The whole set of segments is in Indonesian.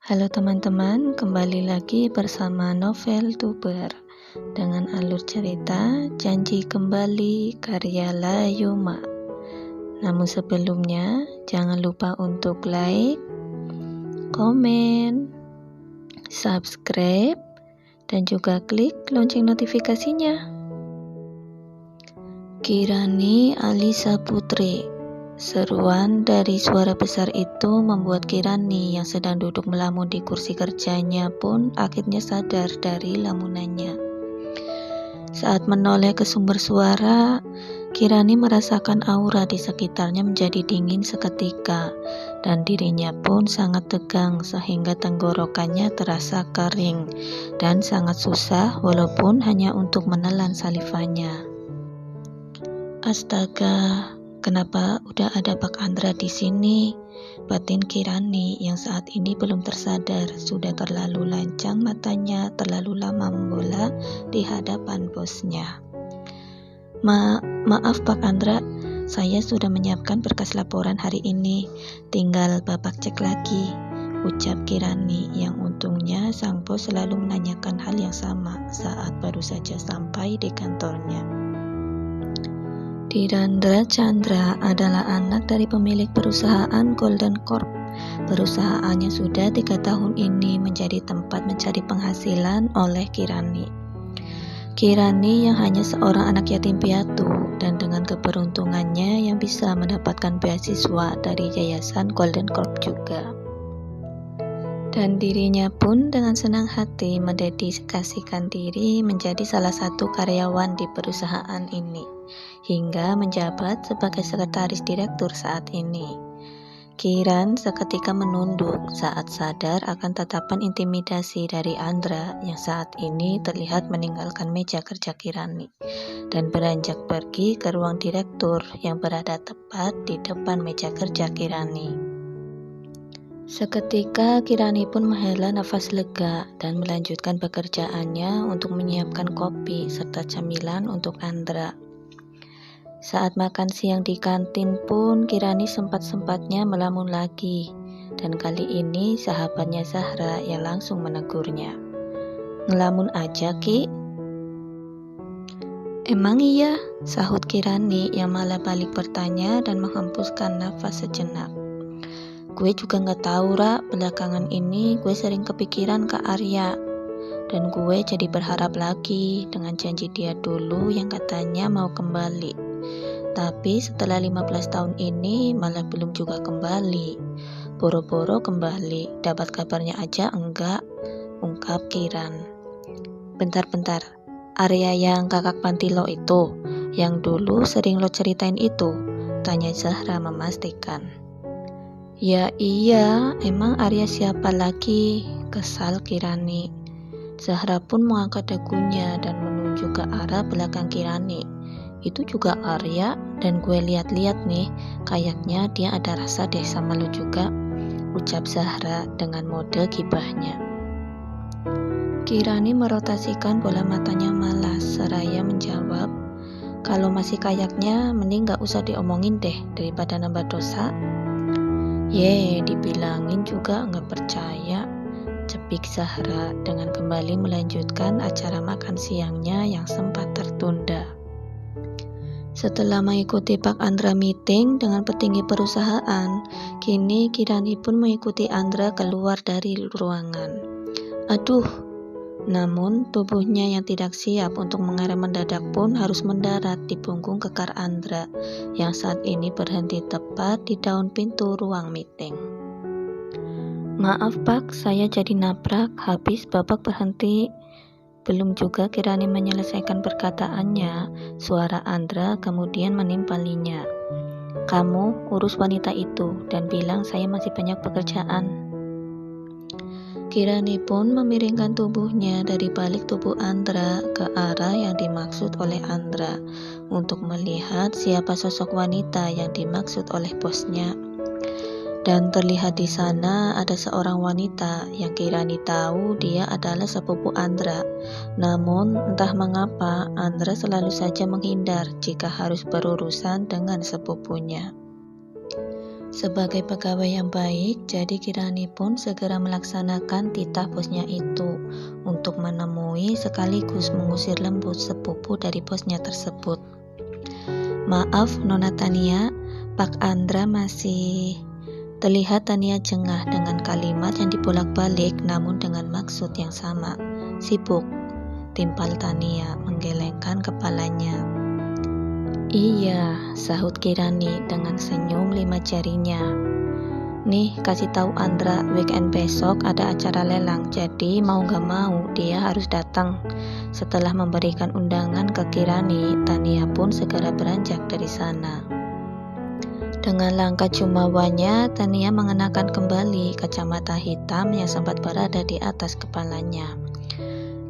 Halo teman-teman, kembali lagi bersama Novel Tuber dengan alur cerita Janji Kembali karya Layuma. Namun sebelumnya, jangan lupa untuk like, komen, subscribe, dan juga klik lonceng notifikasinya. Kirani Alisa Putri. Seruan dari suara besar itu membuat Kirani yang sedang duduk melamun di kursi kerjanya pun akhirnya sadar dari lamunannya. Saat menoleh ke sumber suara, Kirani merasakan aura di sekitarnya menjadi dingin seketika, dan dirinya pun sangat tegang sehingga tenggorokannya terasa kering dan sangat susah walaupun hanya untuk menelan salivanya. Astaga, kenapa udah ada Pak Andra di sini? Batin Kirani yang saat ini belum tersadar sudah terlalu lancang matanya terlalu lama membola di hadapan bosnya. Maaf Pak Andra, saya sudah menyiapkan berkas laporan hari ini. Tinggal Bapak cek lagi, ucap Kirani yang untungnya sang bos selalu menanyakan hal yang sama saat baru saja sampai di kantornya. Dirandra Chandra adalah anak dari pemilik perusahaan Golden Corp. Perusahaannya sudah 3 tahun ini menjadi tempat mencari penghasilan oleh Kirani. Kirani yang hanya seorang anak yatim piatu dan dengan keberuntungannya yang bisa mendapatkan beasiswa dari yayasan Golden Corp juga. Dan dirinya pun dengan senang hati mendedikasikan diri menjadi salah satu karyawan di perusahaan ini, hingga menjabat sebagai sekretaris direktur saat ini. Kiran seketika menunduk saat sadar akan tatapan intimidasi dari Andra yang saat ini terlihat meninggalkan meja kerja Kirani dan beranjak pergi ke ruang direktur yang berada tepat di depan meja kerja Kirani. Seketika Kirani pun menghela nafas lega dan melanjutkan pekerjaannya untuk menyiapkan kopi serta camilan untuk Andra. Saat makan siang di kantin pun Kirani sempat-sempatnya melamun lagi, dan kali ini sahabatnya Zahra yang langsung menegurnya. "Ngelamun aja Ki?" "Emang iya?" sahut Kirani yang malah balik bertanya dan menghembuskan nafas sejenak. "Gue juga gak tahu Ra, belakangan ini gue sering kepikiran Kak Arya. Dan gue jadi berharap lagi dengan janji dia dulu yang katanya mau kembali. Tapi setelah 15 tahun ini malah belum juga kembali. Boro-boro kembali, dapat kabarnya aja enggak," ungkap Kiran. Bentar, Arya yang kakak panti lo itu, yang dulu sering lo ceritain itu?" tanya Zahra memastikan. "Ya iya, emang Arya siapa lagi?" kesal Kirani. Zahra pun mengangkat dagunya dan menunjuk ke arah belakang Kirani. "Itu juga Arya, dan gue lihat-lihat nih, kayaknya dia ada rasa deh sama lo juga," ucap Zahra dengan mode gibahnya. Kirani merotasikan bola matanya malas seraya menjawab, "Kalau masih kayaknya mending gak usah diomongin deh daripada nambah dosa." Dibilangin juga gak percaya, cepik Zahra dengan kembali melanjutkan acara makan siangnya yang sempat tertunda. Setelah mengikuti Pak Andra meeting dengan petinggi perusahaan, kini Kirani pun mengikuti Andra keluar dari ruangan. Namun tubuhnya yang tidak siap untuk mengerem mendadak pun harus mendarat di punggung kekar Andra yang saat ini berhenti tepat di daun pintu ruang meeting. "Maaf Pak, saya jadi nabrak habis Bapak berhenti." Belum juga Kirani menyelesaikan perkataannya, suara Andra kemudian menimpalinya. "Kamu urus wanita itu dan bilang saya masih banyak pekerjaan." Kirani pun memiringkan tubuhnya dari balik tubuh Andra ke arah yang dimaksud oleh Andra untuk melihat siapa sosok wanita yang dimaksud oleh bosnya. Dan terlihat di sana ada seorang wanita yang Kirani tahu dia adalah sepupu Andra. Namun entah mengapa Andra selalu saja menghindar jika harus berurusan dengan sepupunya. Sebagai pegawai yang baik, jadi Kirani pun segera melaksanakan titah bosnya itu untuk menemui sekaligus mengusir lembut sepupu dari bosnya tersebut. Maaf Nona Tania, Pak Andra masih terlihat Tania jengah dengan kalimat yang dibolak-balik namun dengan maksud yang sama. Sibuk, timpal Tania menggelengkan kepalanya. Iya, sahut Kirani dengan senyum 5 jarinya. Nih, kasih tahu Andra, weekend besok ada acara lelang, jadi mau gak mau dia harus datang. Setelah memberikan undangan ke Kirani, Tania pun segera beranjak dari sana. Dengan langkah jumawanya, Tania mengenakan kembali kacamata hitam yang sempat berada di atas kepalanya.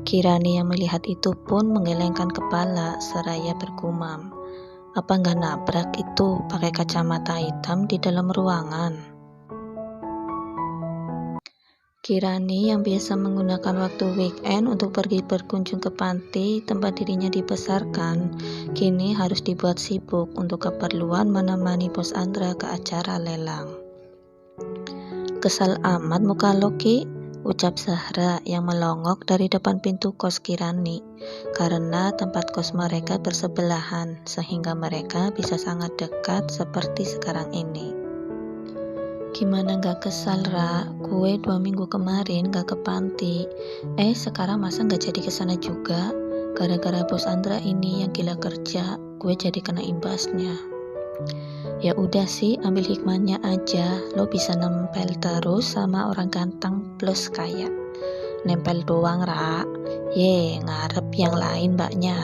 Kirani yang melihat itu pun menggelengkan kepala seraya bergumam. Apa nggak nabrak itu pakai kacamata hitam di dalam ruangan? Kirani yang biasa menggunakan waktu weekend untuk pergi berkunjung ke panti tempat dirinya dibesarkan, kini harus dibuat sibuk untuk keperluan menemani bos Andra ke acara lelang. Kesal amat muka Loki, ucap Zahra yang melongok dari depan pintu kos Kirani, karena tempat kos mereka bersebelahan sehingga mereka bisa sangat dekat seperti sekarang ini. Gimana gak kesal Ra, gue 2 minggu kemarin gak ke panti, sekarang masa gak jadi kesana juga, gara-gara bos Andra ini yang gila kerja, gue jadi kena imbasnya. Ya udah sih, ambil hikmahnya aja, lo bisa nempel terus sama orang ganteng plus kaya. Nempel doang Ra, ngarep yang lain mbaknya.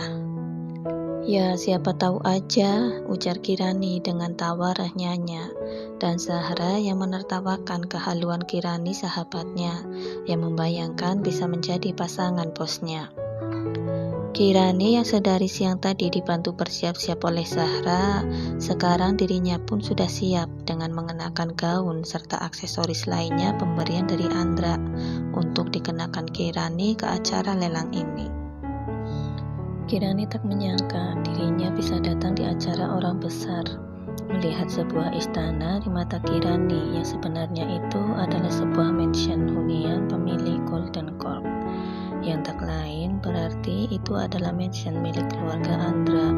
Ya siapa tahu aja, ujar Kirani dengan tawa renyahnya. Dan Zahra yang menertawakan kehaluan Kirani sahabatnya, yang membayangkan bisa menjadi pasangan bosnya. Kirani yang sedari siang tadi dibantu bersiap-siap oleh Zahra, sekarang dirinya pun sudah siap dengan mengenakan gaun serta aksesoris lainnya pemberian dari Andra untuk dikenakan Kirani ke acara lelang ini. Kirani tak menyangka dirinya bisa datang di acara orang besar, melihat sebuah istana di mata Kirani yang sebenarnya itu adalah sebuah mansion hunian pemilik Golden Corp, yang tak lain berarti itu adalah mansion milik keluarga Andra.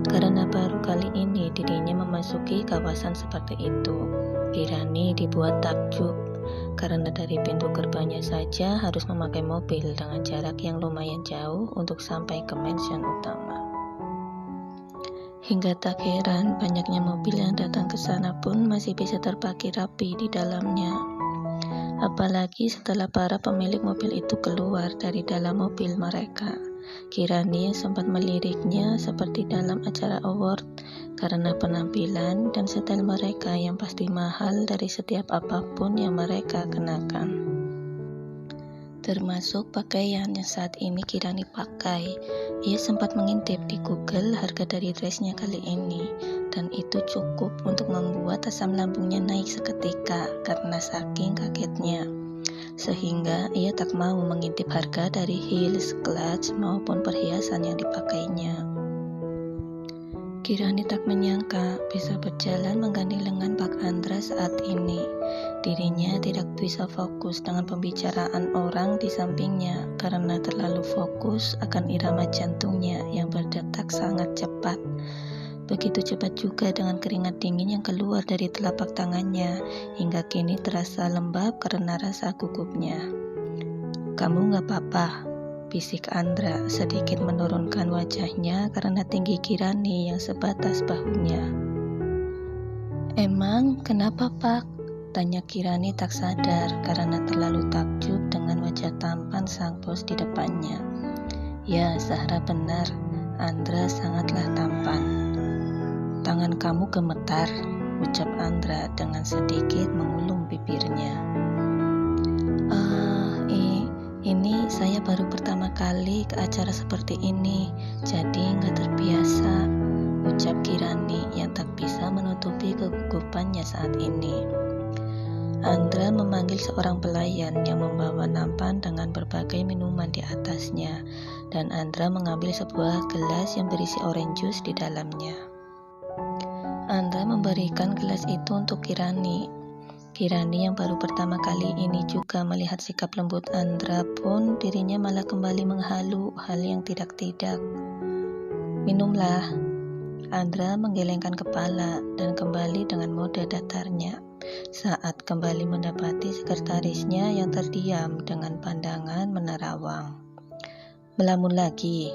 Karena baru kali ini dirinya memasuki kawasan seperti itu, Kirani dibuat takjub karena dari pintu gerbangnya saja harus memakai mobil dengan jarak yang lumayan jauh untuk sampai ke mansion utama. Hingga tak heran banyaknya mobil yang datang ke sana pun masih bisa terparkir rapi di dalamnya. Apalagi setelah para pemilik mobil itu keluar dari dalam mobil mereka, Kirani yang sempat meliriknya seperti dalam acara award karena penampilan dan setel mereka yang pasti mahal dari setiap apapun yang mereka kenakan. Termasuk pakaian yang saat ini Kirani pakai. Ia sempat mengintip di Google harga dari dressnya kali ini, dan itu cukup untuk membuat asam lambungnya naik seketika karena saking kagetnya. Sehingga ia tak mau mengintip harga dari heels, clutch maupun perhiasan yang dipakainya. Kirani tak menyangka bisa berjalan menggandeng lengan Pak Andra saat ini. Dirinya tidak bisa fokus dengan pembicaraan orang di sampingnya karena terlalu fokus akan irama jantungnya yang berdetak sangat cepat. Begitu cepat juga dengan keringat dingin yang keluar dari telapak tangannya hingga kini terasa lembab karena rasa gugupnya. Kamu gak apa-apa? Bisik Andra sedikit menurunkan wajahnya karena tinggi Kirani yang sebatas bahunya. Emang kenapa Pak? Tanya Kirani tak sadar karena terlalu takjub dengan wajah tampan sang bos di depannya. Ya Zahra benar, Andra sangatlah tampan. Tangan kamu gemetar, ucap Andra dengan sedikit mengulung bibirnya. Ini saya baru pertama kali ke acara seperti ini, jadi nggak terbiasa, ucap Kirani yang tak bisa menutupi kegugupannya saat ini. Andra memanggil seorang pelayan yang membawa nampan dengan berbagai minuman di atasnya, dan Andra mengambil sebuah gelas yang berisi orange juice di dalamnya. Andra memberikan gelas itu untuk Kirani. Kirani yang baru pertama kali ini juga melihat sikap lembut Andra pun dirinya malah kembali menghalu hal yang tidak-tidak. Minumlah. Andra menggelengkan kepala dan kembali dengan mode datarnya saat kembali mendapati sekretarisnya yang terdiam dengan pandangan menerawang. Melamun lagi.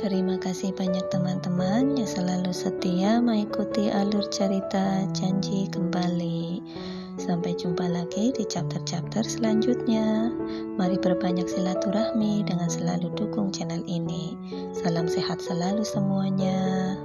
Terima kasih banyak teman-teman yang selalu setia mengikuti alur cerita Janji Kembali. Sampai jumpa lagi di chapter-chapter selanjutnya. Mari berbanyak silaturahmi dengan selalu dukung channel ini. Salam sehat selalu semuanya.